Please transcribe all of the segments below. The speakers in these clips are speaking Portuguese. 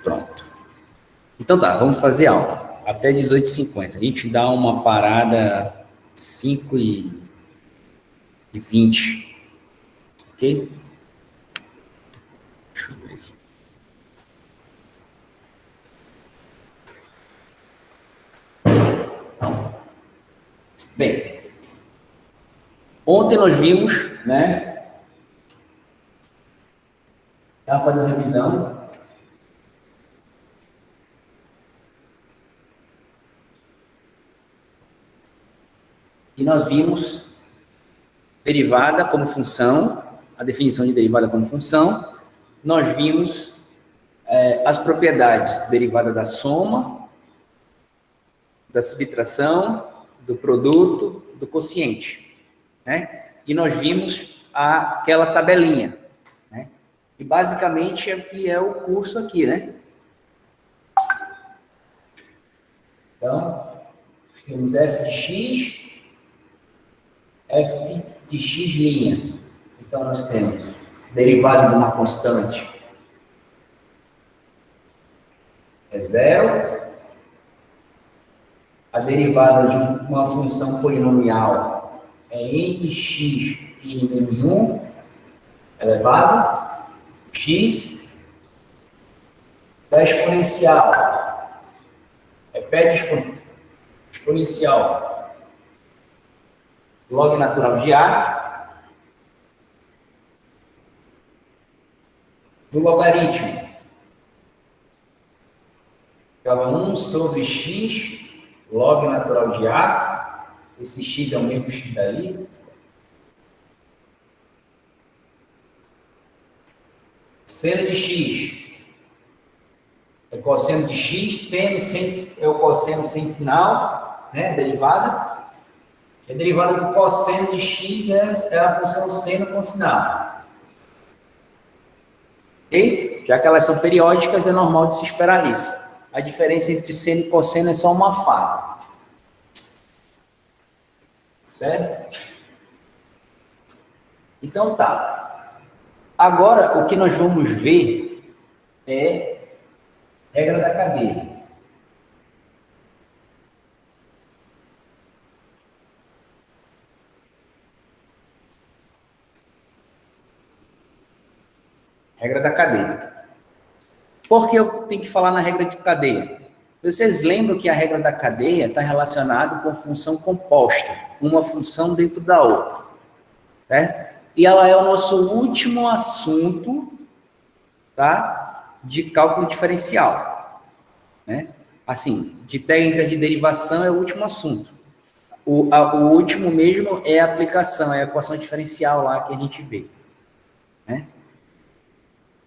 Pronto. Então tá, vamos fazer aula. Até 18h50. A gente dá uma parada 5h20. Ok? Deixa eu ver aqui. Bem, ontem nós vimos, né? Estava fazendo revisão. E nós vimos derivada como função, a definição de derivada como função. Nós vimos as propriedades derivada da soma, da subtração, do produto, do quociente, né? E nós vimos aquela tabelinha, né? E basicamente é o que é o curso aqui, né? Então, temos f de x, f de x'. Então, nós temos derivada de uma constante é zero, a derivada de uma função polinomial é nx e menos 1 elevado x, da exponencial é pé de exponencial log natural de a, do logaritmo, então 1 sobre x log natural de a, esse x é o mesmo x daí, seno de x é cosseno de x, seno é o cosseno sem sinal, né, derivada. A derivada do cosseno de x é a função seno com sinal. Ok? Já que elas são periódicas, é normal de se esperar isso. A diferença entre seno e cosseno é só uma fase. Certo? Então tá. Agora, o que nós vamos ver é regra da cadeia. Regra da cadeia. Por que eu tenho que falar na regra de cadeia? Vocês lembram que a regra da cadeia está relacionada com função composta, uma função dentro da outra, certo? E ela é o nosso último assunto, tá? De cálculo diferencial, né? Assim, de técnica de derivação é o último assunto. O último mesmo é a aplicação, é a equação diferencial lá que a gente vê, né?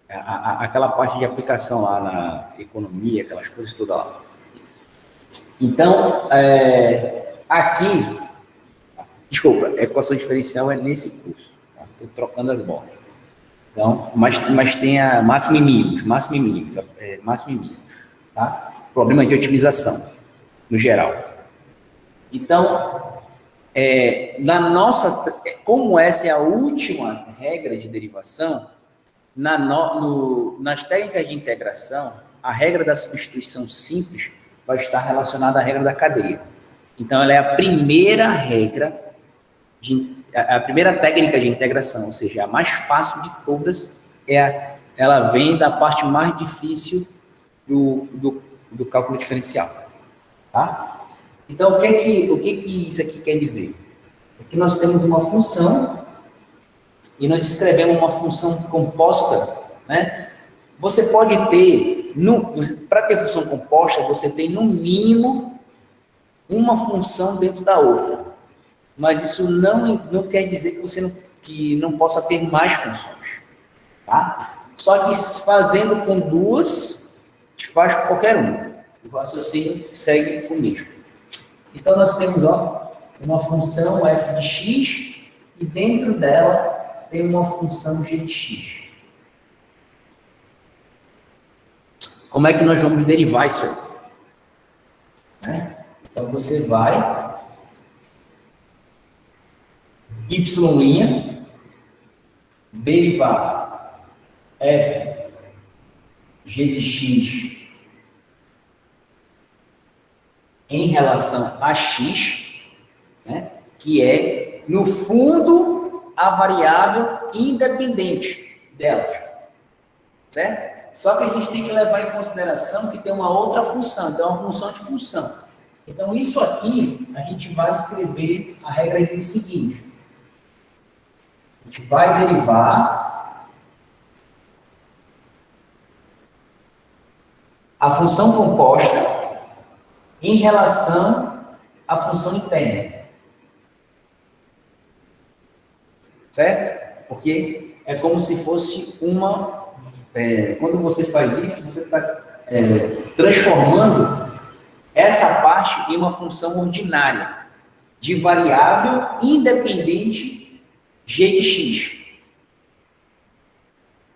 Aquela parte de aplicação lá na economia, aquelas coisas todas lá. Então, aqui, desculpa, a equação diferencial é nesse curso. Estou trocando as bolas. Então, mas tem a máximo e mínimo, máximo e mínimo, tá? Problema de otimização, no geral. Então, como essa é a última regra de derivação, nas técnicas de integração, a regra da substituição simples vai estar relacionada à regra da cadeia. Então, ela é a primeira regra, a primeira técnica de integração, ou seja, a mais fácil de todas, ela vem da parte mais difícil do cálculo diferencial. Tá? Então, o que isso aqui quer dizer? É que nós temos uma função e nós escrevemos uma função composta, né? Você pode ter, para ter função composta, você tem no mínimo uma função dentro da outra. Mas isso não quer dizer que você não possa ter mais funções. Tá? Só que fazendo com duas, a gente faz com qualquer uma. O raciocínio segue com o mesmo. Então, nós temos uma função f de x e dentro dela tem uma função g de x. Como é que nós vamos derivar isso aí? Né? Então, você vai y' derivar f g de x em relação a x, né, que é, no fundo, a variável independente delas, certo? Só que a gente tem que levar em consideração que tem uma outra função, então é uma função de função. Então, isso aqui, a gente vai escrever a regra do seguinte. A gente vai derivar a função composta em relação à função interna. Certo? Porque é como se fosse uma... quando você faz isso, você está transformando essa parte em uma função ordinária de variável independente g de x.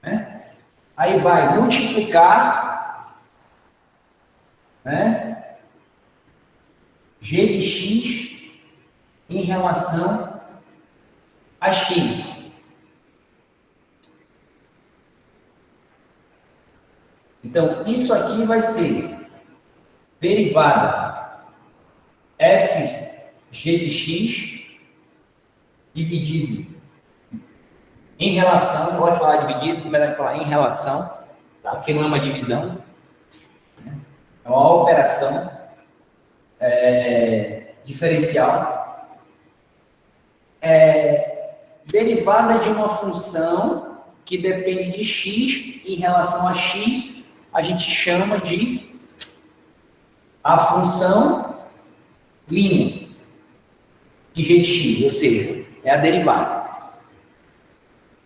Né? Aí vai multiplicar, né, g de x em relação a x. Então, isso aqui vai ser derivada f g de x dividido em relação, não gosto de falar dividido, melhor falar em relação, tá? Porque não é uma divisão, né? É uma operação diferencial, derivada de uma função que depende de x em relação a x, a gente chama de a função linha de g de x, ou seja, é a derivada.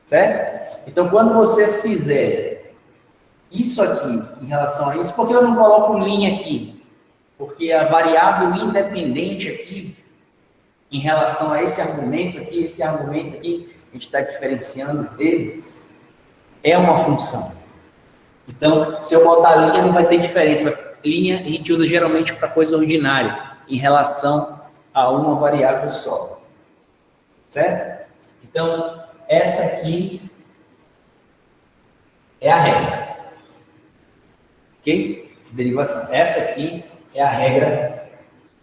Certo? Então, quando você fizer isso aqui em relação a isso, por que eu não coloco linha aqui? Porque a variável independente aqui, em relação a esse argumento aqui, a gente está diferenciando dele, é uma função. Então, se eu botar linha, não vai ter diferença. Linha a gente usa geralmente para coisa ordinária, em relação a uma variável só. Certo? Então, essa aqui é a regra. Ok? Derivação. Essa aqui é a regra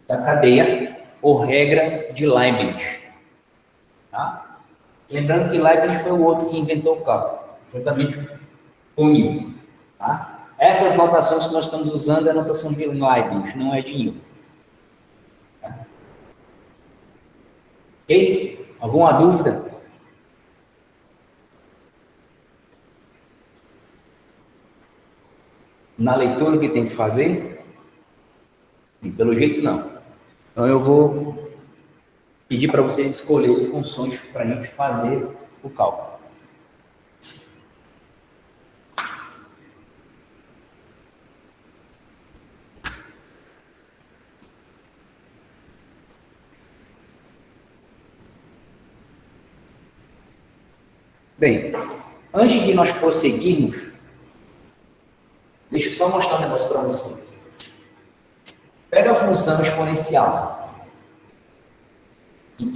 da cadeia, ou regra de Leibniz. Tá? Lembrando que Leibniz foi o outro que inventou o cálculo, juntamente com Newton. Tá? Essas notações que nós estamos usando é a notação de Leibniz, não é de Newton. Tá? Ok? Alguma dúvida? Na leitura que tem que fazer? E pelo jeito, não. Então, eu vou pedir para vocês escolherem funções para a gente fazer o cálculo. Bem, antes de nós prosseguirmos, deixa eu só mostrar um negócio para vocês. Pega a função exponencial y.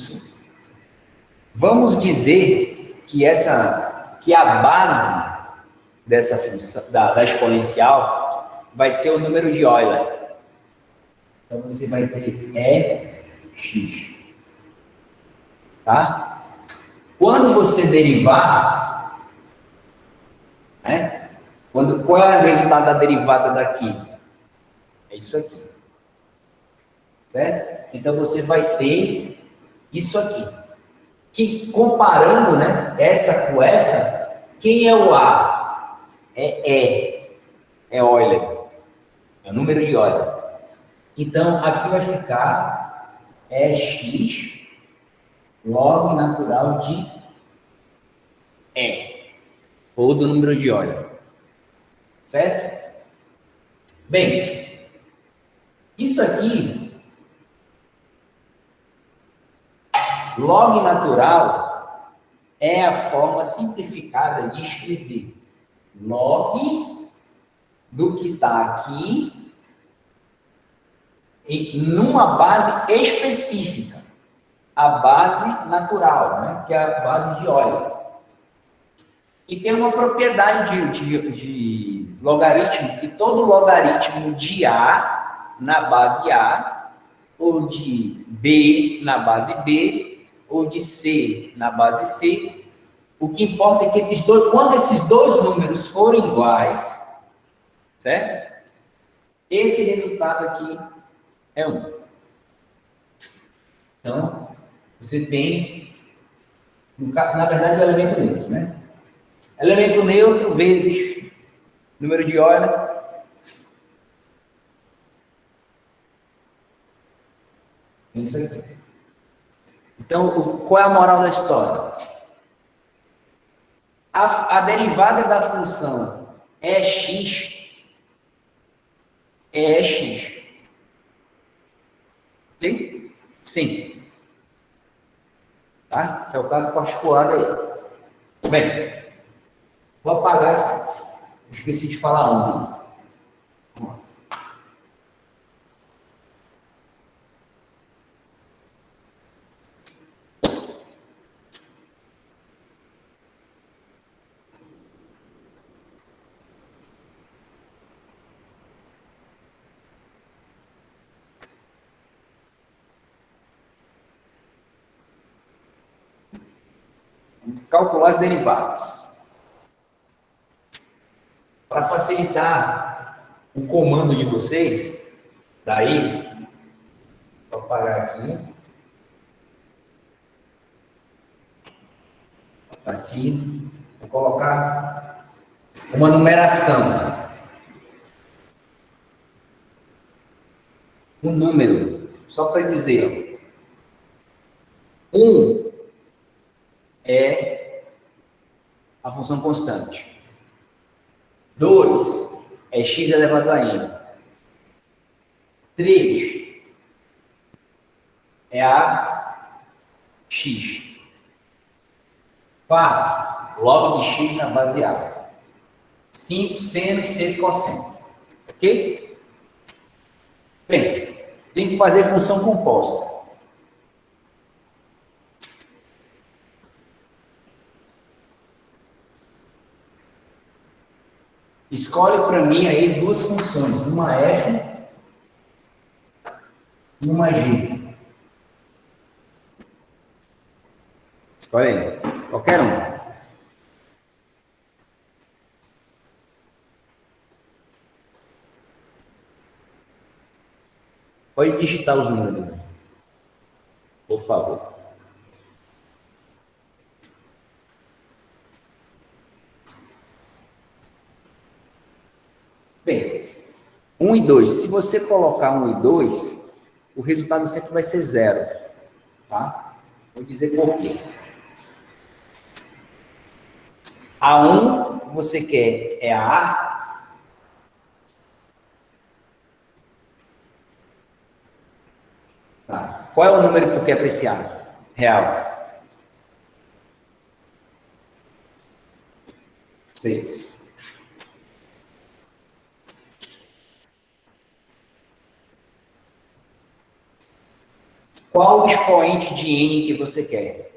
Vamos dizer que a base dessa função da exponencial vai ser o número de Euler. Então você vai ter EX. Tá? Quando você derivar, né? Qual é o resultado da derivada daqui? É isso aqui. Certo? Então você vai ter isso aqui. Que comparando, né, essa com essa, quem é o A? É Euler. É o número de Euler. Então aqui vai ficar EX log natural de E, ou do número de Euler. Certo? Bem, isso aqui, log natural, é a forma simplificada de escrever log do que está aqui numa base específica. A base natural, né? Que é a base de Euler. E tem uma propriedade de logaritmo, que todo logaritmo de A na base A, ou de B na base B, ou de C na base C, o que importa é que quando esses dois números forem iguais, certo? Esse resultado aqui é 1. Então, você tem, na verdade, o elemento neutro, né? Elemento neutro vezes número de hora. Isso aqui. Então, qual é a moral da história? A derivada da função x é x. Ok? Sim. Tá? Esse é o caso particular aí. Bem, vou apagar aqui. Esqueci de falar um deles. Calcular as derivadas. Para facilitar o comando de vocês, daí, vou apagar aqui. Aqui, vou colocar uma numeração. Um número, só para dizer. 1 é a função constante. 2 é x elevado a n. 3 é a x. 4, log de x na base A. 5, seno e 6, cosseno. Ok? Bem, tem que fazer função composta. Escolhe para mim aí duas funções, uma f e uma g. Escolhe aí, qualquer um. Pode digitar os números, por favor. Bem, 1 e 2. Se você colocar 1 e 2, o resultado sempre vai ser 0. Tá? Vou dizer por quê. A 1 que você quer é a A. Tá. Qual é o número que tu quer apreciar? Real. 6. Qual o expoente de n que você quer?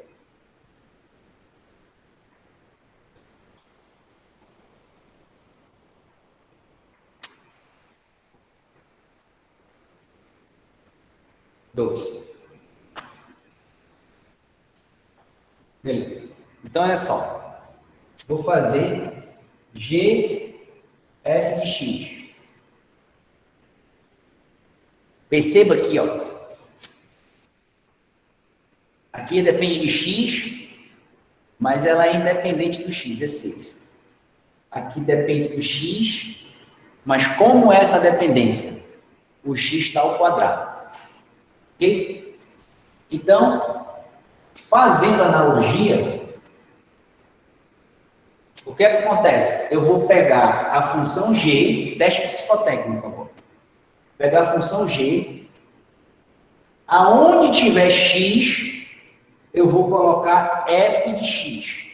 Dois. Beleza. Então, olha só. Vou fazer g f de x. Perceba aqui, ó. Aqui depende de x, mas ela é independente do x, é 6. Aqui depende do x, mas como é essa dependência? O x está ao quadrado. Ok? Então, fazendo analogia, o que é que acontece? Eu vou pegar a função g, teste psicotécnico agora. Pegar a função g, aonde tiver x, eu vou colocar f de x.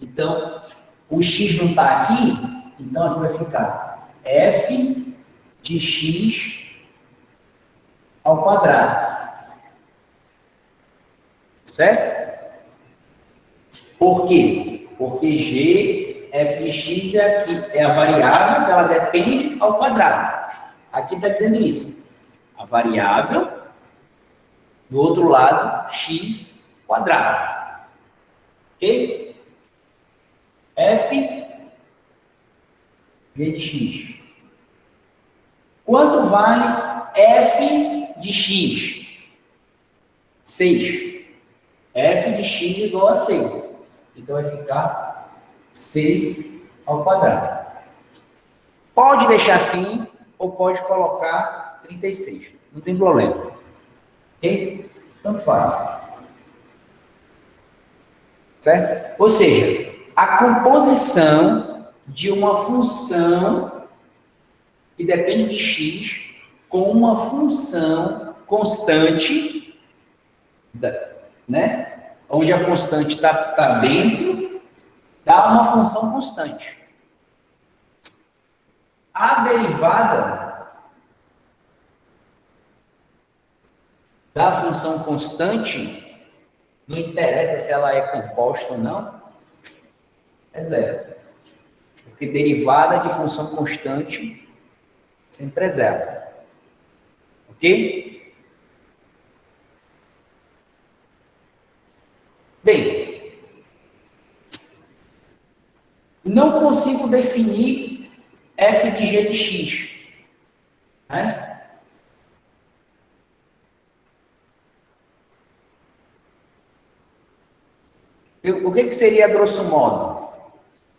Então, o x não está aqui, então aqui vai ficar f de x ao quadrado. Certo? Por quê? Porque g, f de x é a variável que ela depende ao quadrado. Aqui está dizendo isso. A variável, do outro lado, x quadrado. Ok? F g de x. Quanto vale f de x? 6. F de x igual a 6. Então vai ficar 6 ao quadrado. Pode deixar assim ou pode colocar 36. Não tem problema. Ok? Tanto faz. Certo? Ou seja, a composição de uma função que depende de x com uma função constante, né? Onde a constante está dentro, dá uma função constante. A derivada da função constante, não interessa se ela é composta ou não, é zero. Porque derivada de função constante sempre é zero. Ok? Bem, não consigo definir f de g de x. Né? O que seria, grosso modo?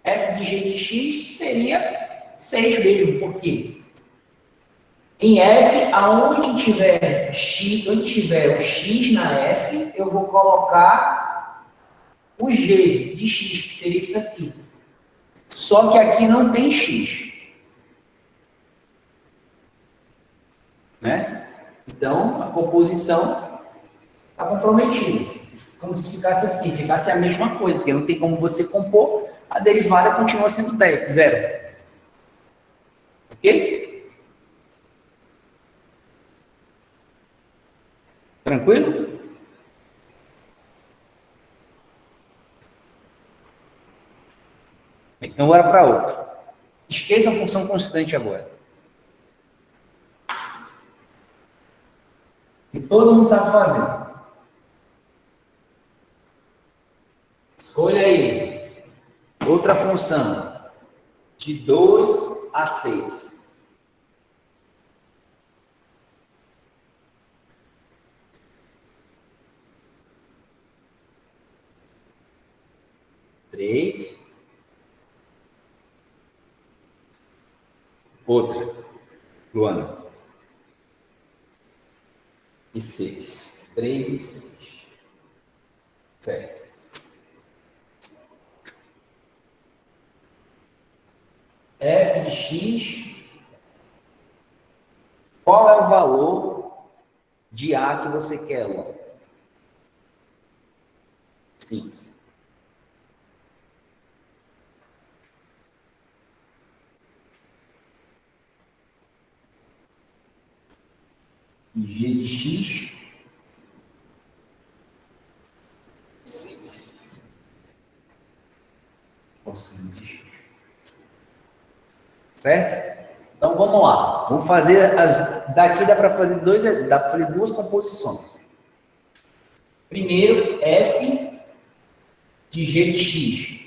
F de g de x seria 6 mesmo. Por quê? Em f, aonde tiver x, onde tiver o x na f, eu vou colocar o g de x, que seria isso aqui. Só que aqui não tem x. Né? Então, a composição está comprometida. Como se ficasse assim, ficasse a mesma coisa, porque não tem como você compor, a derivada continua sendo 0. Ok? Tranquilo? Então, bora para outro. Esqueça a função constante agora. Que todo mundo sabe fazer. Escolha aí outra função de 2 a 6. Três. Outra. Luana. E 6. 3 e 6. Certo. F de x. Qual é o valor de A que você quer, Luana? Sim. E G de x. 6. Cosseno de x. Certo? Então vamos lá. Vamos fazer. Daqui dá para fazer duas composições. Primeiro, f de g de x.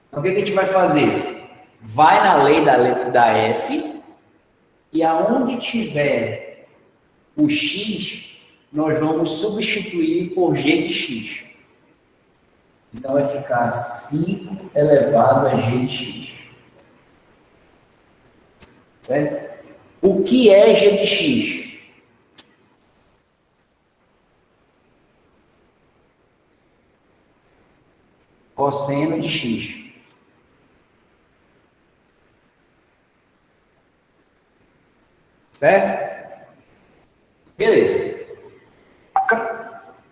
Então o que a gente vai fazer? Vai na lei da f, e aonde tiver o x, nós vamos substituir por g de x. Então vai ficar 5 elevado a g de x. Certo? O que é g de x? Cosseno de x. Certo? Beleza.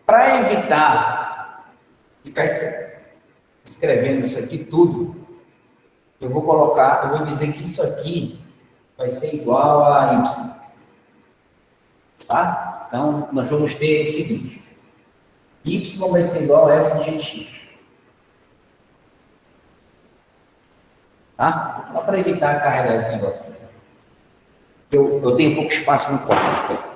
Para evitar ficar escrevendo isso aqui tudo, eu vou dizer que isso aqui vai ser igual a y. Tá? Então, nós vamos ter o seguinte. Y vai ser igual a f de gx. Tá? Só para evitar carregar esse negócio aqui. Eu tenho pouco espaço no quarto.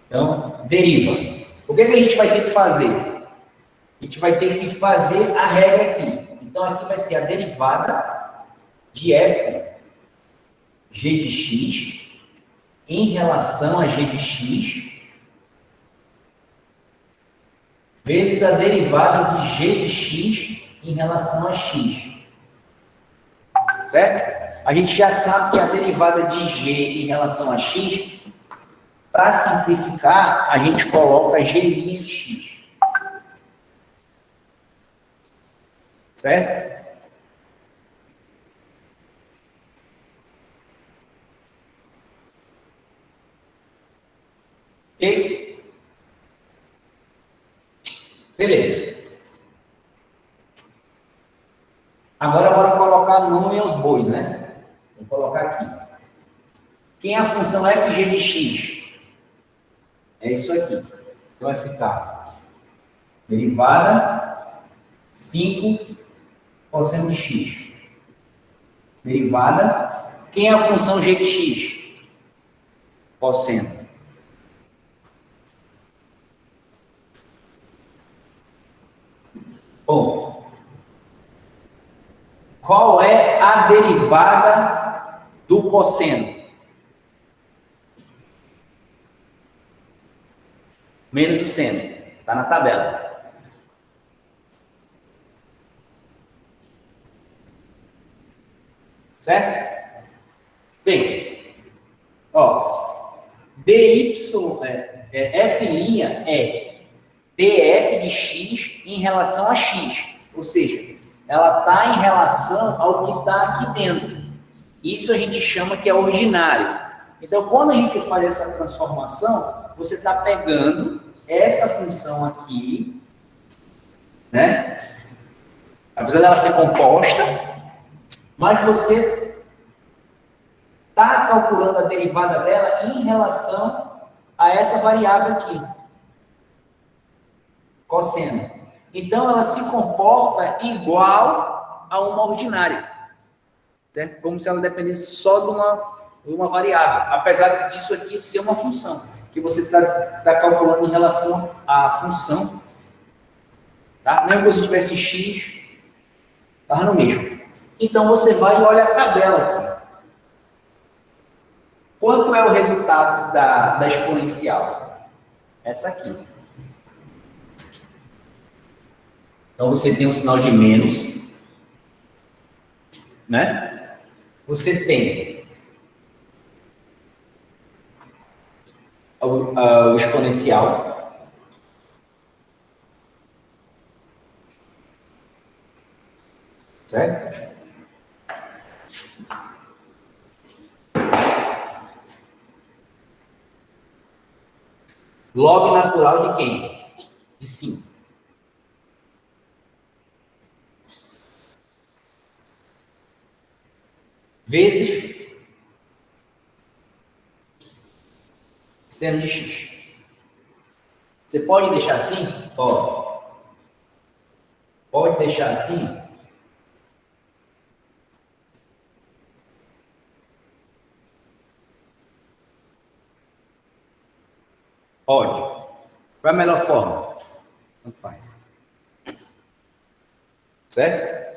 Então, deriva. O que a gente vai ter que fazer? A gente vai ter que fazer a regra aqui. Então, aqui vai ser a derivada de f g de x em relação a g de x vezes a derivada de g de x em relação a x. Certo? A gente já sabe que a derivada de g em relação a x, para simplificar, a gente coloca g' de x. Certo? Ok? Beleza. Agora, bora colocar nome aos bois, né? Vou colocar aqui. Quem é a função fg de x? É isso aqui. Então, vai ficar derivada 5 cosseno de x. Derivada. Quem é a função g de x? Cosseno. Bom, qual é a derivada do cosseno? Menos o seno. Está na tabela. Certo? Bem, ó, dy, f' é df de x em relação a x. Ou seja, ela está em relação ao que está aqui dentro. Isso a gente chama que é ordinário. Então, quando a gente faz essa transformação, você está pegando essa função aqui, né? Apesar dela ser composta, mas você está calculando a derivada dela em relação a essa variável aqui, cosseno. Então, ela se comporta igual a uma ordinária, certo? Como se ela dependesse só de uma variável, apesar disso aqui ser uma função, que você está calculando em relação à função, tá? Mesmo que você tivesse x, estava no mesmo. Então, você vai e olha a tabela aqui. Quanto é o resultado da exponencial? Essa aqui. Então, você tem um sinal de menos, né? Você tem o exponencial, certo? Log natural de quem? De 5. Vezes seno de x. Você pode deixar assim? Ó. Pode deixar assim? Pode. Qual é a melhor forma? Não faz. Certo?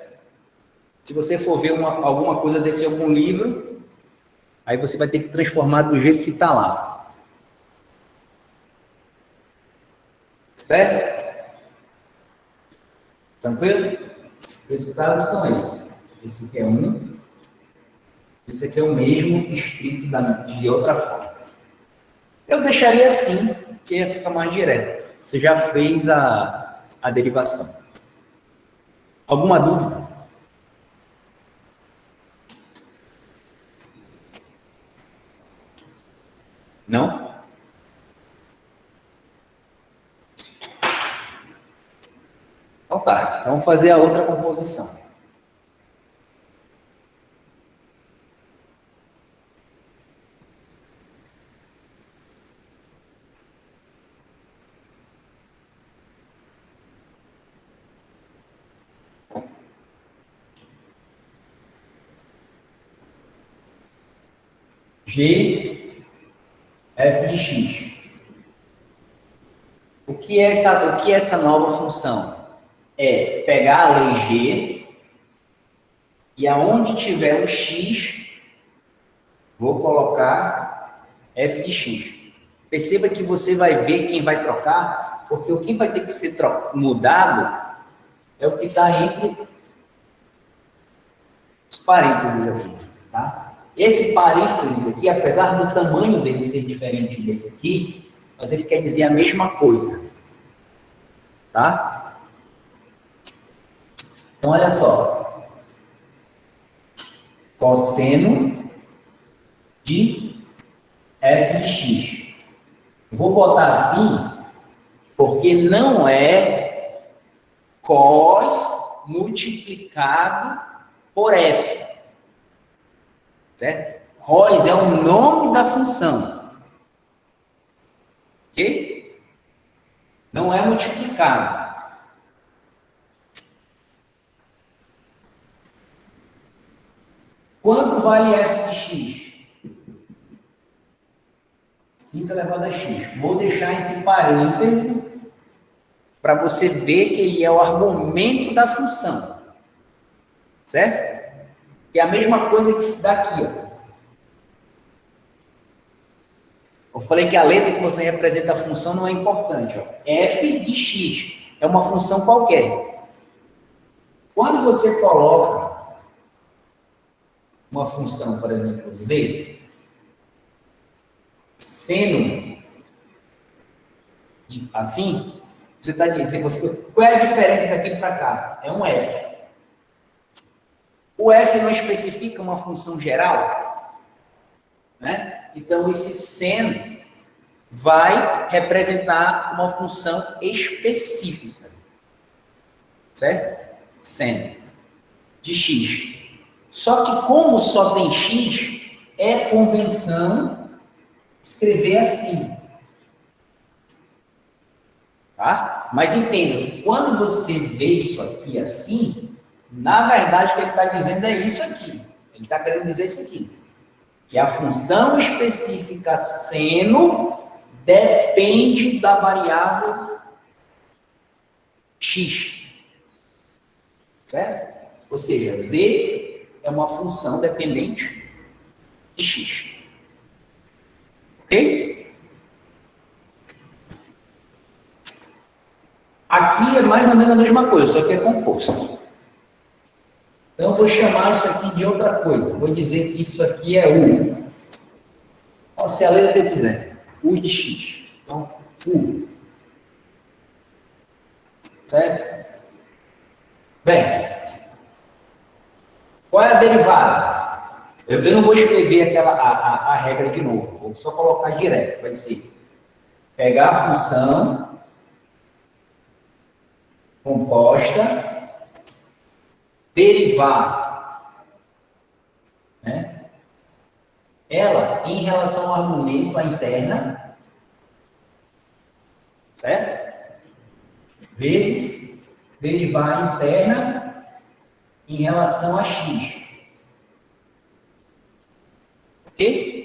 Se você for ver alguma coisa desse em algum livro, aí você vai ter que transformar do jeito que está lá. Certo? Tranquilo? Os resultados são esses. Esse aqui é 1. Esse aqui é o mesmo escrito de outra forma. Eu deixaria assim, que ia ficar mais direto. Você já fez a derivação. Alguma dúvida? Não? Então tá, então vamos fazer a outra composição. G, f de x. O que é essa nova função? É pegar a lei G e aonde tiver um x, vou colocar f de x. Perceba que você vai ver quem vai trocar, porque o que vai ter que ser mudado é o que está entre os parênteses aqui, tá? Esse parênteses aqui, apesar do tamanho dele ser diferente desse aqui, mas ele quer dizer a mesma coisa, tá? Então, olha só. Cosseno de f de x. Eu vou botar assim, porque não é cos multiplicado por f. Certo? Cos é o nome da função. Ok? Não é multiplicado. Quanto vale f de x? 5 elevado a x. Vou deixar entre parênteses para você ver que ele é o argumento da função. Certo? Que é a mesma coisa que daqui, ó. Eu falei que a letra que você representa a função não é importante, ó. F de x é uma função qualquer. Quando você coloca uma função, por exemplo, z, seno, assim, você está dizendo, qual é a diferença daqui para cá? É um f. O f não especifica uma função geral, né? Então, esse seno vai representar uma função específica, certo? Seno de x. Só que como só tem x, é convenção escrever assim, tá? Mas entenda que quando você vê isso aqui assim, na verdade o que ele está dizendo é isso aqui. Ele está querendo dizer isso aqui, que a função específica seno depende da variável x, certo? Ou seja, z é uma função dependente de x. Ok? Aqui é mais ou menos a mesma coisa, só que é composto. Então, eu vou chamar isso aqui de outra coisa. Vou dizer que isso aqui é U. Então, se a letra que eu quiser. U de x. Então, U. Certo? Bem, qual é a derivada? Eu não vou escrever a regra de novo. Vou só colocar direto. Vai ser pegar a função composta, derivar, né? Ela em relação ao argumento, a interna, certo? Vezes derivar a interna em relação a x. Ok?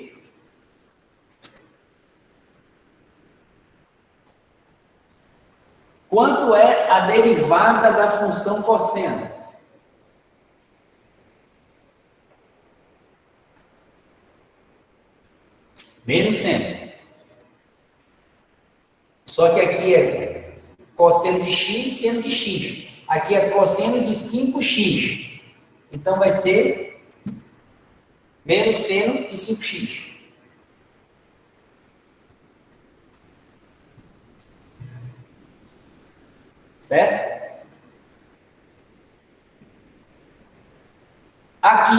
Quanto é a derivada da função cosseno? Menos seno. Só que aqui é cosseno de x, seno de x. Aqui é cosseno de 5x. Então, vai ser menos seno de 5x. Certo? Aqui,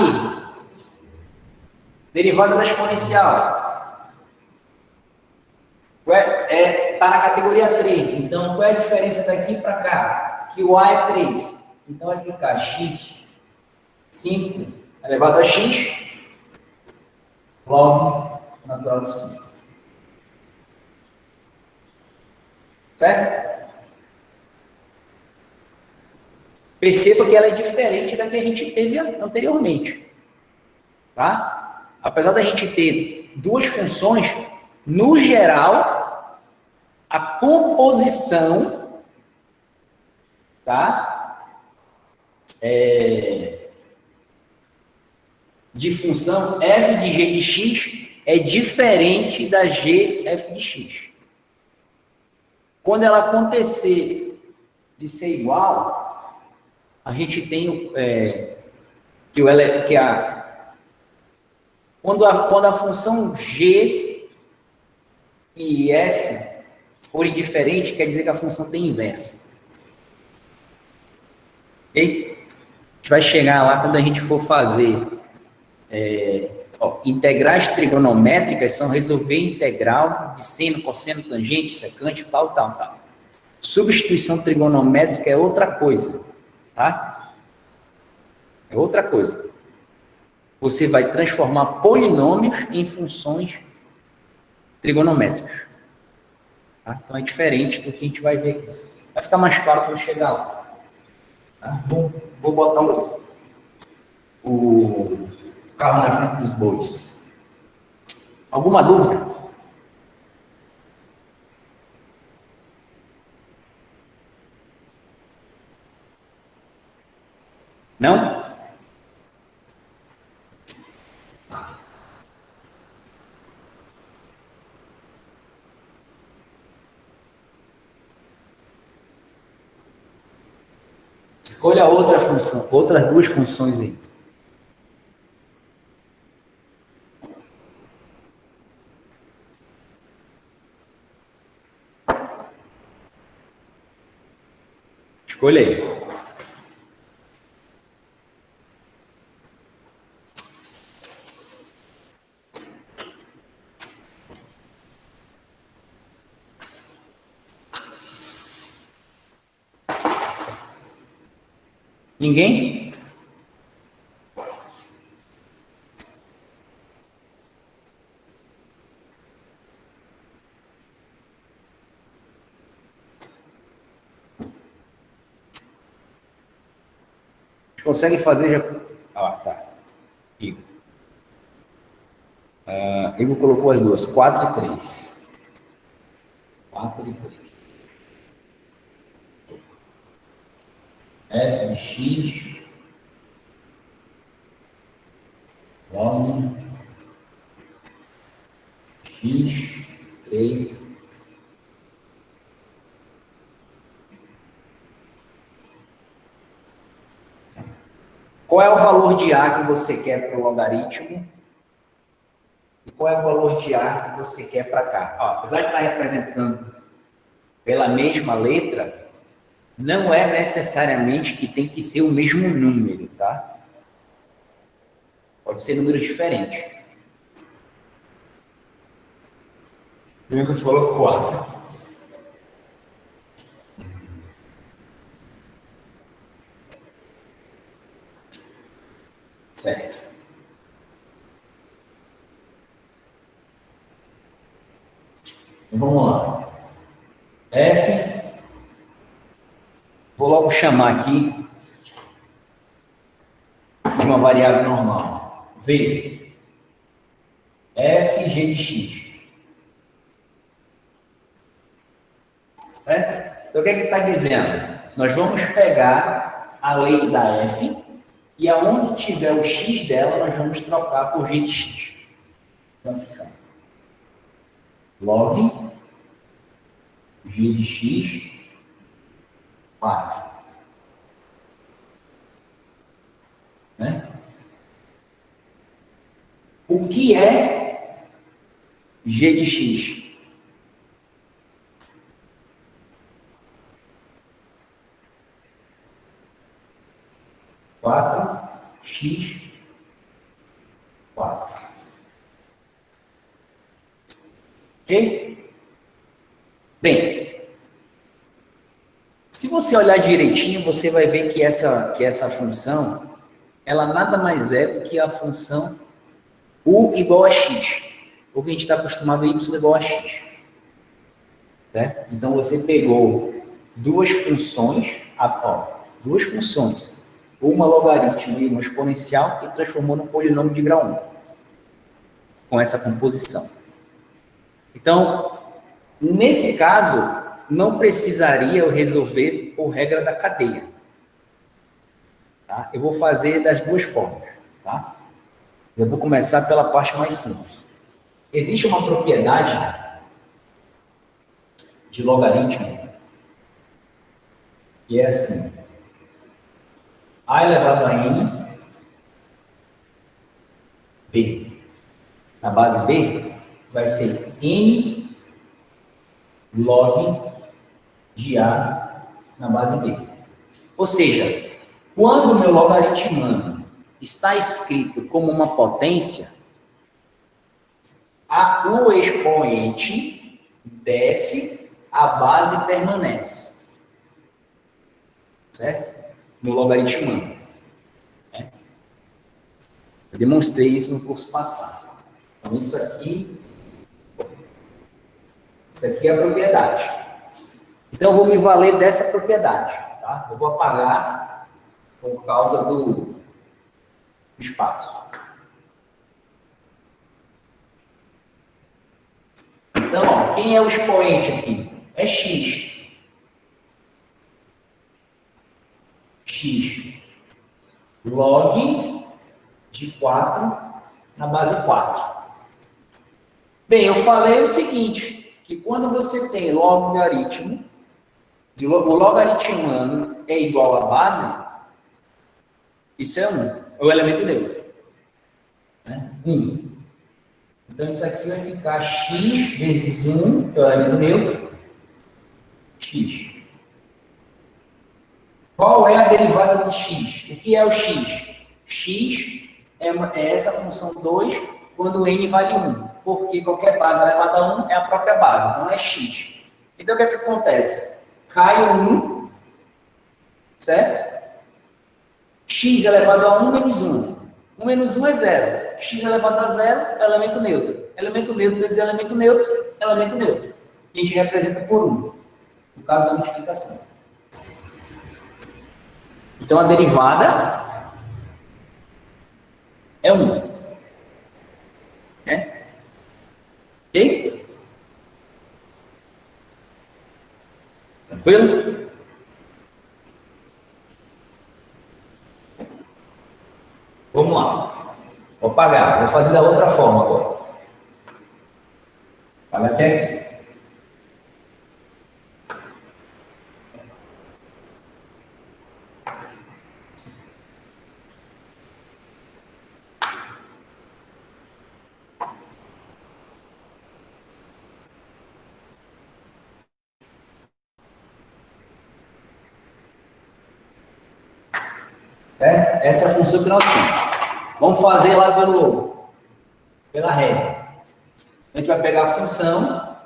derivada da exponencial. Está na categoria 3. Então, qual é a diferença daqui para cá? Que o A é 3. Então, vai ficar x, 5, elevado a x, log natural de 5. Certo? Perceba que ela é diferente da que a gente teve anteriormente. Tá? apesar da gente ter duas funções, no geral, a composição, tá? De função f de g de x é diferente da g f de x. Quando ela acontecer de ser igual, a gente tem quando a função g e f forem diferentes, quer dizer que a função tem inversa. Ok? A gente vai chegar lá quando a gente for fazer integrais trigonométricas, são resolver integral de seno, cosseno, tangente, secante, tal. Substituição trigonométrica é outra coisa, tá? É outra coisa. Você vai transformar polinômios em funções trigonométricas. Tá? Então é diferente do que a gente vai ver aqui. Vai ficar mais claro quando chegar lá. Tá? Vou botar o carro na frente dos bois. Alguma dúvida? Não? Escolha outra função, outras duas funções aí. Escolha aí. Ninguém? Consegue fazer já... Ah, tá. Igor. Igor colocou as duas, 4 e 3. 4 e 3. F de x log x 3 qual é o valor de A que você quer para o logaritmo e qual é o valor de A que você quer para cá. Ó, apesar de estar representando pela mesma letra, não é necessariamente que tem que ser o mesmo número, tá? Pode ser número diferente. O Lucas falou 4. Certo. Então, vamos lá. F. Vou logo chamar aqui de uma variável normal. V. F, G de x. Certo? Então, o que é que está dizendo? Nós vamos pegar a lei da F e aonde tiver o x dela, nós vamos trocar por G de x. Então, fica log G de x 4. Né? O que é G de x? X 4. Ok? Bem, se você olhar direitinho, você vai ver que essa função, ela nada mais é do que a função u igual a x. Porque a gente está acostumado a y igual a x. Certo? Então, você pegou duas funções, uma logaritmo e uma exponencial, e transformou num polinômio de grau 1. com essa composição. Então, nesse caso, não precisaria eu resolver por regra da cadeia. Tá? Eu vou fazer das duas formas. Tá? Eu vou começar pela parte mais simples. Existe uma propriedade de logaritmo que é assim: a elevado a n, b. Na base b vai ser n log de a na base b. Ou seja, quando o meu logaritmano está escrito como uma potência, o expoente desce, a base permanece. Certo? No logaritmano. Eu demonstrei isso no curso passado. Então, isso aqui é a propriedade. Então, eu vou me valer dessa propriedade. Tá? Eu vou apagar por causa do espaço. Então, ó, quem é o expoente aqui? É x. X log de 4 na base 4. Bem, eu falei o seguinte, que quando você tem logaritmo, o logaritmano é igual à base, isso é 1, é o elemento neutro. Né? 1. Então, isso aqui vai ficar x vezes 1, que é o elemento neutro, x. Qual é a derivada de x? O que é o x? X é essa função 2 quando n vale 1. Porque qualquer base elevada a 1 é a própria base, não é x. Então, o que é que acontece? Cai o 1, certo? X elevado a 1 menos 1. 1 menos 1 é 0. X elevado a 0 é elemento neutro. Elemento neutro vezes elemento neutro, elemento neutro. E a gente representa por 1, no caso da multiplicação. Então, a derivada é 1. Né? Ok? Tranquilo? Vamos lá. Vou apagar. Vou fazer da outra forma agora. Apaga até aqui. Certo? Essa é a função que nós temos. Vamos fazer lá pela regra. A gente vai pegar a função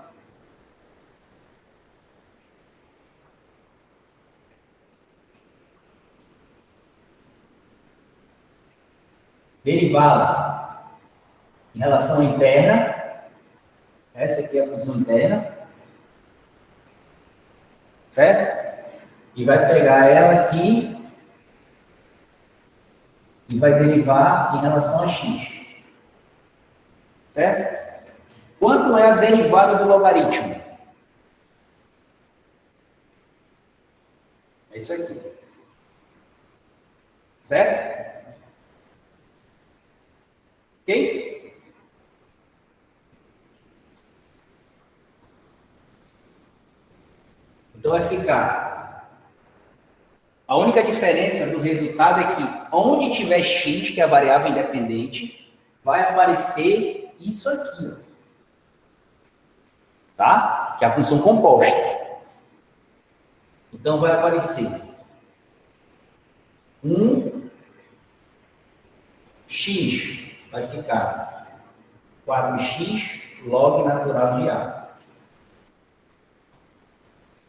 derivada em relação interna. Essa aqui é a função interna. Certo? E vai pegar ela aqui e vai derivar em relação a x. Certo? Quanto é a derivada do logaritmo? É isso aqui. Certo? Ok? Então vai ficar. A única diferença do resultado é que onde tiver x, que é a variável independente, vai aparecer isso aqui. Ó. Tá? Que é a função composta. Então vai aparecer 1x vai ficar 4x log natural de a.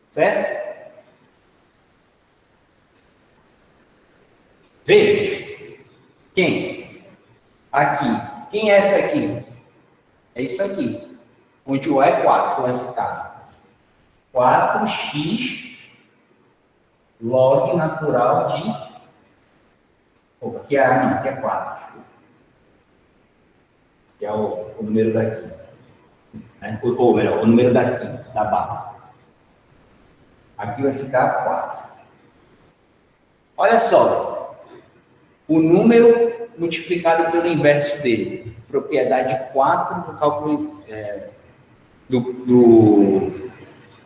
Certo? Vezes. Quem? Aqui. Quem é essa aqui? É isso aqui. Onde o a é 4. Então vai ficar 4x log natural de... Opa, aqui é a não, aqui é 4. que é o número daqui, né? Ou melhor, o número daqui, da base. Aqui vai ficar 4. Olha só, o número multiplicado pelo inverso dele, propriedade 4 no cálculo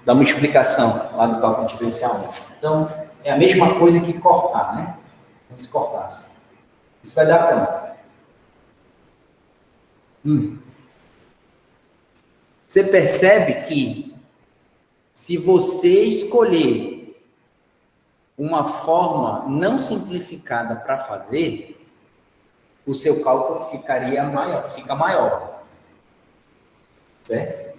da multiplicação, lá do cálculo diferencial. Então, é a mesma coisa que cortar, né? Como se cortasse. Isso vai dar quanto? Você percebe que se você escolher uma forma não simplificada para fazer, o seu cálculo fica maior. Certo?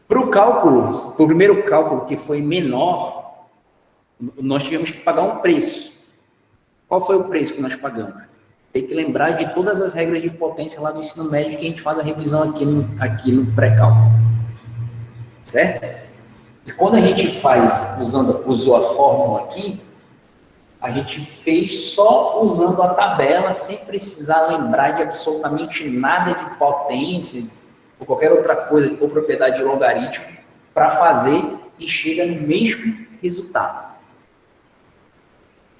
Para o primeiro cálculo que foi menor, nós tivemos que pagar um preço. Qual foi o preço que nós pagamos? Tem que lembrar de todas as regras de potência lá do ensino médio que a gente faz a revisão aqui no pré-cálculo. Certo? E quando a gente usou a fórmula aqui, a gente fez só usando a tabela, sem precisar lembrar de absolutamente nada de potência, ou qualquer outra coisa, ou propriedade de logaritmo, para fazer e chega no mesmo resultado.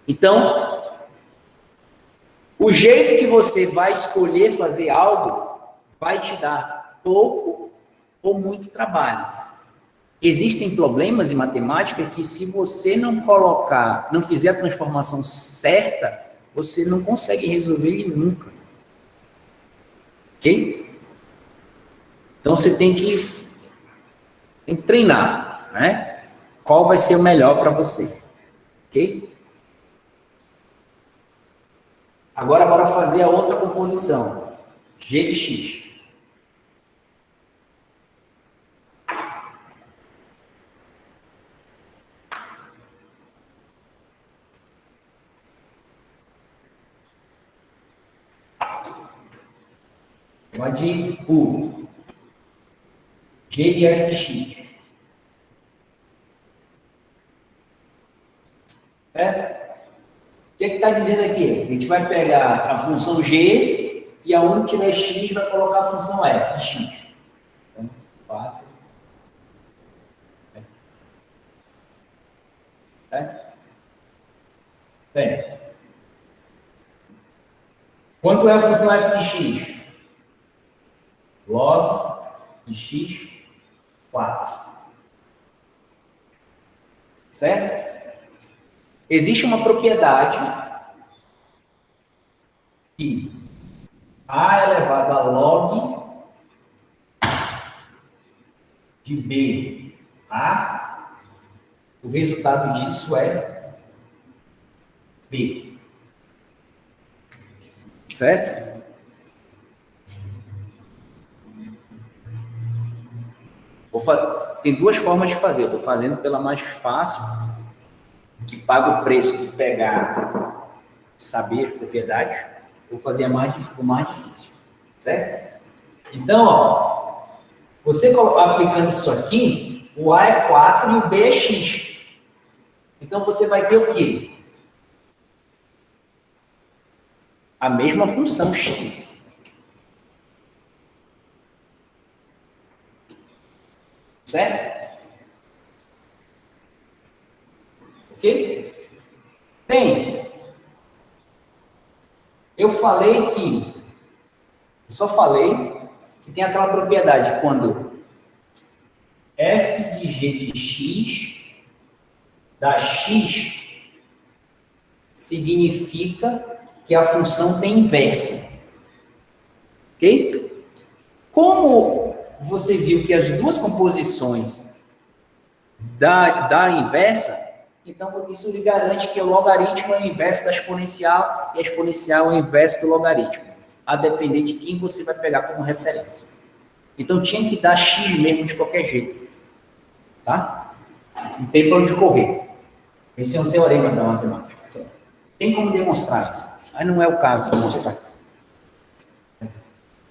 Então, o jeito que você vai escolher fazer algo vai te dar pouco ou muito trabalho. Existem problemas em matemática que, se você não fizer a transformação certa, você não consegue resolver ele nunca. Ok? Então, você tem que treinar, né? Qual vai ser o melhor para você. Ok? Agora, bora fazer a outra composição. G de x. Chamar de U. G de f de x. O que está dizendo aqui? A gente vai pegar a função g e aonde tiver x vai colocar a função f de x. Então, 4. Bem, quanto é a função f de x? Log de x, 4. Certo? Existe uma propriedade que a elevado a log de b a, o resultado disso é b. Certo? Tem duas formas de fazer. Eu estou fazendo pela mais fácil, que paga o preço de pegar, saber a propriedade. Vou fazer o mais difícil. Certo? Então, ó, você aplicando isso aqui, o A é 4 e o B é X. Então, você vai ter o quê? A mesma função X. Certo? Ok? Bem, eu só falei que tem aquela propriedade quando f de g de x dá x, significa que a função tem inversa. Ok? Como você viu que as duas composições dá inversa, então isso lhe garante que o logaritmo é o inverso da exponencial e a exponencial é o inverso do logaritmo, a depender de quem você vai pegar como referência. Então tinha que dar x mesmo de qualquer jeito. Tá? Não tem para onde correr. Esse é um teorema da matemática. Tem como demonstrar isso. Mas não é o caso de mostrar.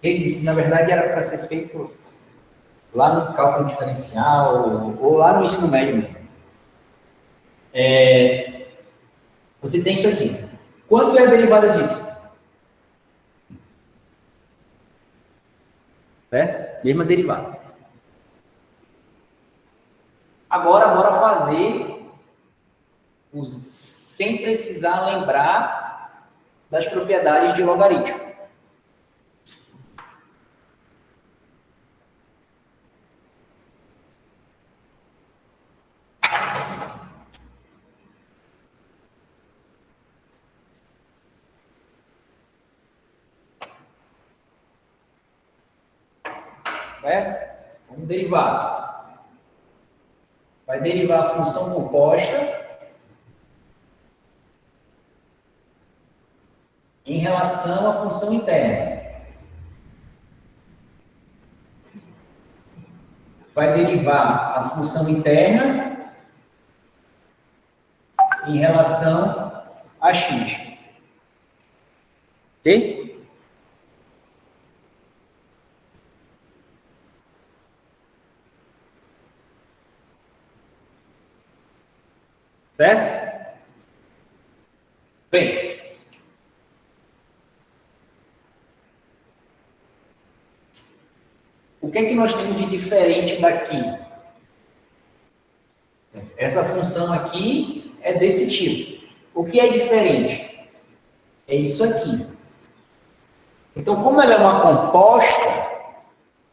Isso, na verdade, era para ser feito lá no cálculo diferencial ou lá no ensino médio mesmo. Você tem isso aqui. Quanto é a derivada disso? Né? Mesma derivada. Agora, bora fazer sem precisar lembrar das propriedades de logaritmo. Vamos derivar. Vai derivar a função composta em relação à função interna. Vai derivar a função interna em relação a x. Ok? Certo? Bem, o que é que nós temos de diferente daqui? Essa função aqui é desse tipo. O que é diferente? É isso aqui. Então, como ela é uma composta,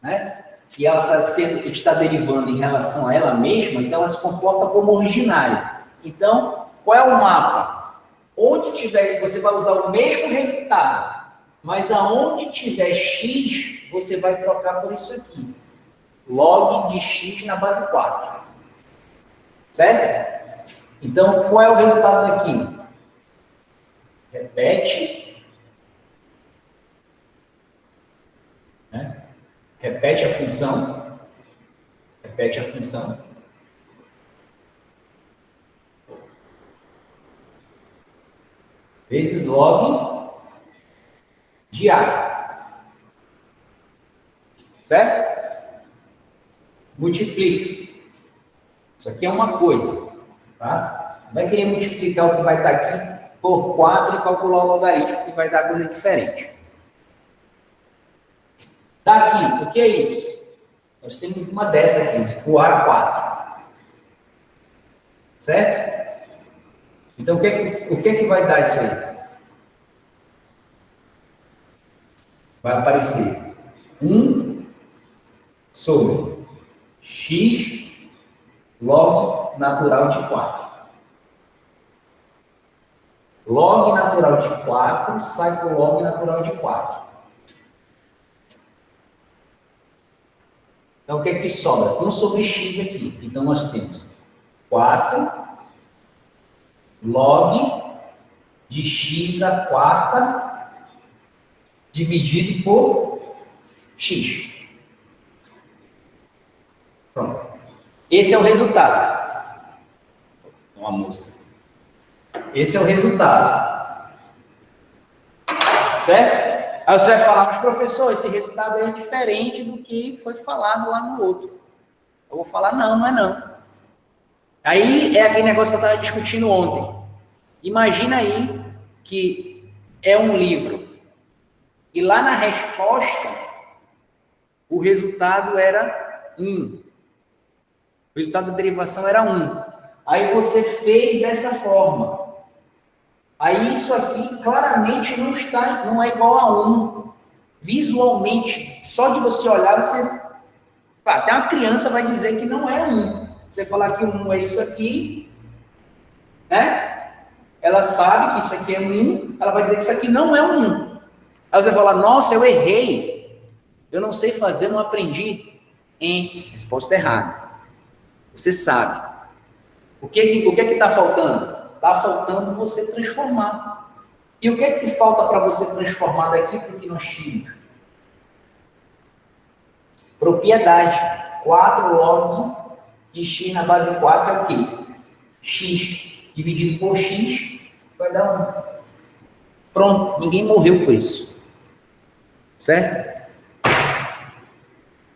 né, e ela está derivando em relação a ela mesma, então ela se comporta como originária. Então, qual é o mapa? Onde tiver, você vai usar o mesmo resultado, mas aonde tiver x, você vai trocar por isso aqui. Log de x na base 4. Certo? Então, qual é o resultado daqui? Repete. Né? Repete a função. Repete a função. Vezes log de A. Certo? Multiplica. Isso aqui é uma coisa. Tá? Vai querer multiplicar o que vai estar aqui por 4 e calcular o logaritmo, que vai dar coisa diferente. Daqui, o que é isso? Nós temos uma dessa aqui, o A4. Certo? Então, o que é que vai dar isso aí? Vai aparecer 1 sobre x log natural de 4. Log natural de 4 sai por log natural de 4. Então, o que é que sobra? 1 sobre x aqui. Então, nós temos 4 log de x à quarta dividido por x. Pronto. Esse é o resultado. Uma música. Esse é o resultado. Certo? Aí você vai falar, mas professor, esse resultado é diferente do que foi falado lá no outro. Eu vou falar, não, não é não. Aí é aquele negócio que eu estava discutindo ontem. Imagina aí que é um livro e lá na resposta o resultado era 1. O resultado da derivação era 1. Aí você fez dessa forma. Aí isso aqui claramente não é igual a 1. Visualmente, só de você olhar, você... Claro, até uma criança vai dizer que não é 1. Você falar que 1 é isso aqui, né? Ela sabe que isso aqui é 1, ela vai dizer que isso aqui não é 1. Aí você vai falar, nossa, eu errei. Eu não sei fazer, não aprendi. Resposta errada. Você sabe. O que está faltando? Está faltando você transformar. E o que é que falta para você transformar daqui para o que nós tínhamos? Propriedade. 4 log de x na base 4 é o quê? X dividido por x vai dar 1. Pronto, ninguém morreu com isso. Certo?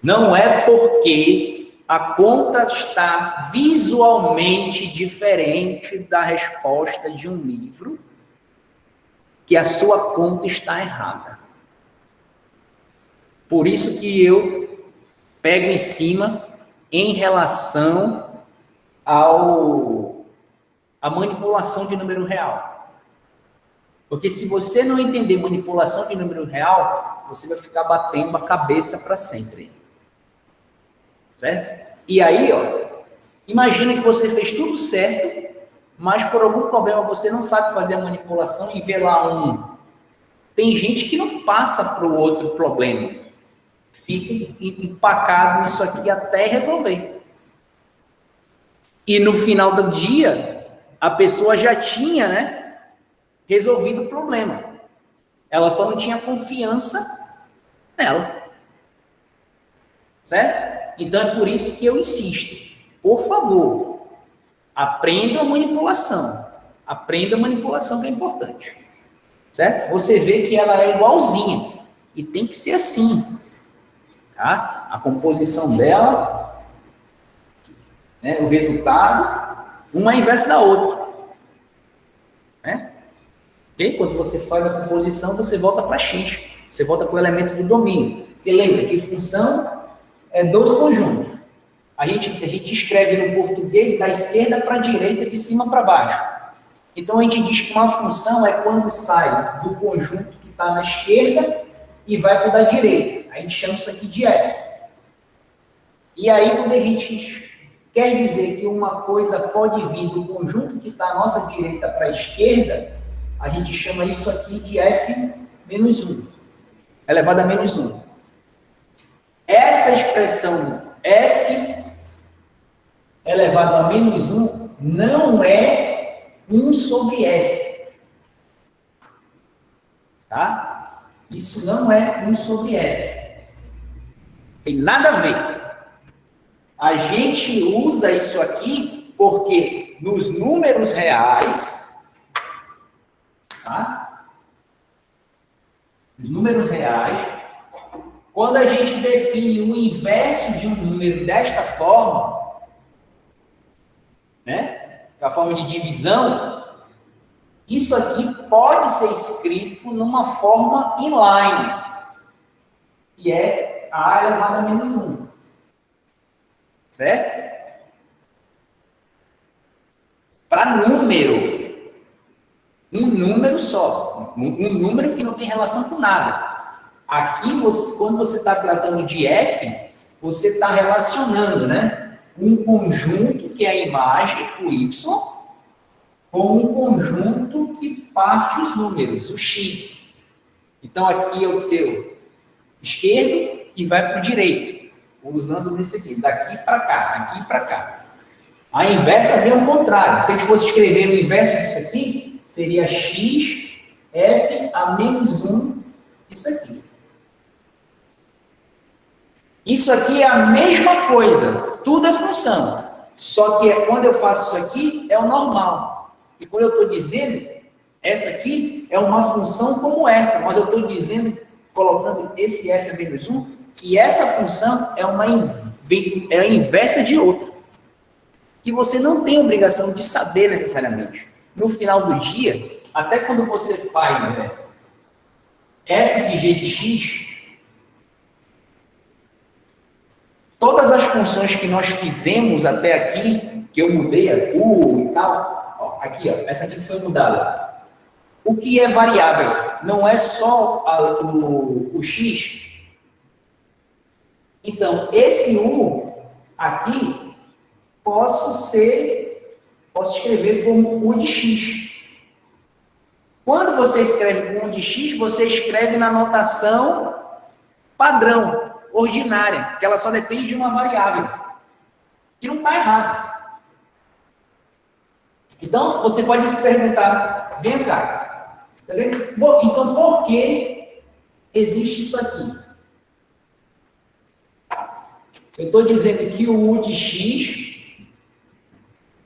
Não é porque a conta está visualmente diferente da resposta de um livro que a sua conta está errada. Por isso que eu pego em cima em relação à manipulação de número real. Porque se você não entender manipulação de número real, você vai ficar batendo a cabeça para sempre. Certo? E aí, ó, imagina que você fez tudo certo, mas por algum problema você não sabe fazer a manipulação e vê lá um... Tem gente que não passa para o outro problema. Fica empacado nisso aqui até resolver. E no final do dia, a pessoa já tinha, né, resolvido o problema. Ela só não tinha confiança nela. Certo? Então é por isso que eu insisto. Por favor, aprenda a manipulação. Aprenda a manipulação que é importante. Certo? Você vê que ela é igualzinha. E tem que ser assim. Tá? A composição dela, né, o resultado, uma é inversa da outra. Né? Okay? Quando você faz a composição, você volta para X. Você volta para o elemento do domínio. Porque lembra que função é dois conjuntos. A gente escreve no português da esquerda para a direita, de cima para baixo. Então, a gente diz que uma função é quando sai do conjunto que está na esquerda e vai para o da direita. A gente chama isso aqui de F. E aí, quando a gente quer dizer que uma coisa pode vir do conjunto que está à nossa direita para a esquerda, a gente chama isso aqui de F menos 1, elevado a menos 1. Essa expressão F elevado a menos 1 não é 1 sobre F. Tá? Isso não é 1 sobre F. Tem nada a ver. A gente usa isso aqui porque nos números reais, tá? Nos números reais, quando a gente define o inverso de um número desta forma, né? A forma de divisão, isso aqui pode ser escrito numa forma inline, que é a elevado a menos 1. Certo? Para número, um número só, um número que não tem relação com nada. Aqui, quando você está tratando de F, você está relacionando, né, um conjunto que é a imagem, o Y, com um conjunto que parte os números, o X. Então, aqui é o seu esquerdo que vai para o direito. Usando nesse aqui, daqui para cá, aqui para cá. A inversa vem ao contrário. Se a gente fosse escrever o inverso disso aqui, seria x, f a menos 1, isso aqui. Isso aqui é a mesma coisa, tudo é função. Só que quando eu faço isso aqui, é o normal. E quando eu estou dizendo, essa aqui é uma função como essa, mas eu estou dizendo, colocando esse f a menos 1, que essa função é a inversa de outra, que você não tem obrigação de saber necessariamente. No final do dia, até quando você faz f de g de x, todas as funções que nós fizemos até aqui, que eu mudei a cor e tal, ó, aqui, ó, essa aqui foi mudada. O que é variável? Não é só o x. Então, esse U aqui, posso escrever como U de X. Quando você escreve com U de X, você escreve na notação padrão, ordinária, que ela só depende de uma variável, que não está errado. Então, você pode se perguntar, vem cá, tá vendo? Bom, então por que existe isso aqui? Eu estou dizendo que o U de X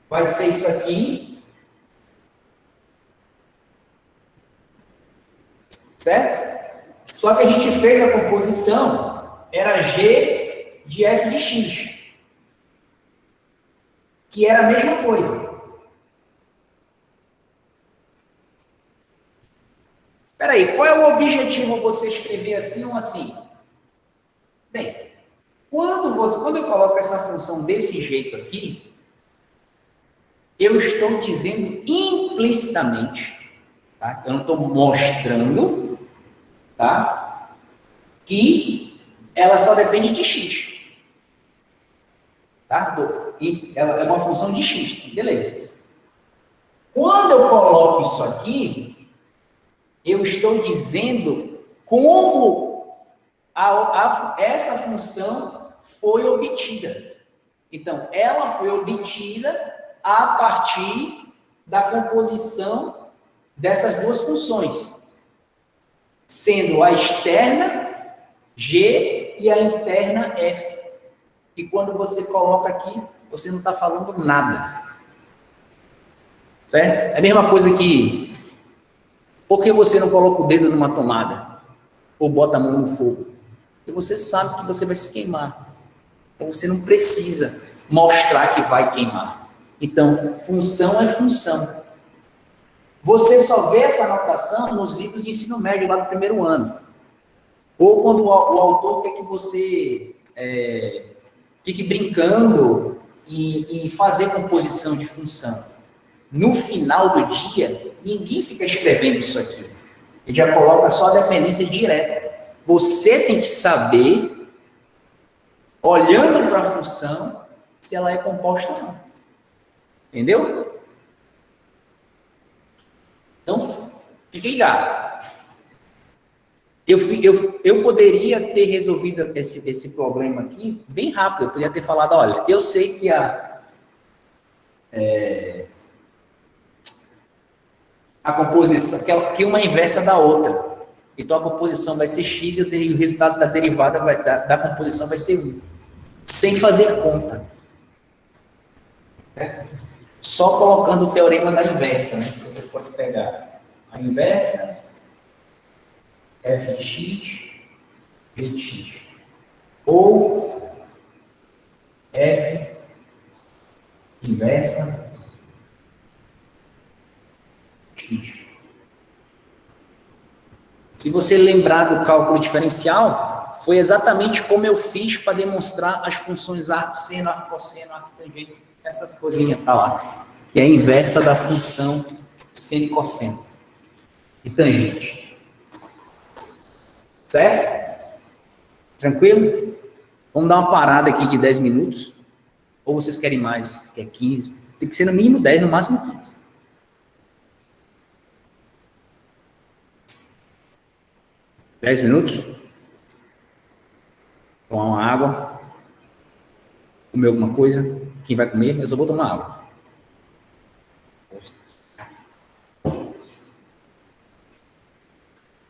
vai ser isso aqui, certo? Só que a gente fez a composição, era G de F de X, que era a mesma coisa. Espera aí, qual é o objetivo você escrever assim ou assim? Quando eu coloco essa função desse jeito aqui, eu estou dizendo implicitamente, tá? Eu não estou mostrando, tá? Que ela só depende de x, tá? E ela é uma função de x, beleza. Quando eu coloco isso aqui, eu estou dizendo como essa função foi obtida. Então, ela foi obtida a partir da composição dessas duas funções, sendo a externa g e a interna f. E quando você coloca aqui, você não está falando nada. Certo? É a mesma coisa que, por que você não coloca o dedo numa tomada? Ou bota a mão no fogo? Porque você sabe que você vai se queimar. Então você não precisa mostrar que vai queimar. Então, função é função. Você só vê essa anotação nos livros de ensino médio lá do primeiro ano. Ou quando o autor quer que você fique brincando e fazer composição de função. No final do dia, ninguém fica escrevendo isso aqui. Ele já coloca só a dependência direta. Você tem que saber, olhando para a função, se ela é composta ou não. Entendeu? Então, fique ligado. Eu poderia ter resolvido esse problema aqui bem rápido. Eu poderia ter falado, olha, eu sei que a composição, que uma é inversa da outra. Então, a composição vai ser x e o resultado da derivada da composição vai ser 1. Sem fazer conta. Só colocando o teorema da inversa. Né? Você pode pegar a inversa, fx, vx. Ou f inversa x. Se você lembrar do cálculo diferencial, foi exatamente como eu fiz para demonstrar as funções arco seno, arco cosseno, arco tangente, essas coisinhas tá lá, que é a inversa da função seno e cosseno e tangente. Certo? Tranquilo? Vamos dar uma parada aqui de 10 minutos. Ou vocês querem mais? Quer 15? Tem que ser no mínimo 10, no máximo 15. Dez minutos? Tomar uma água? Comer alguma coisa? Quem vai comer? Eu só vou tomar água.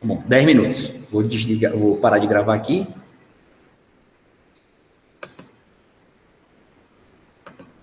Bom, 10 minutos. Vou parar de gravar aqui.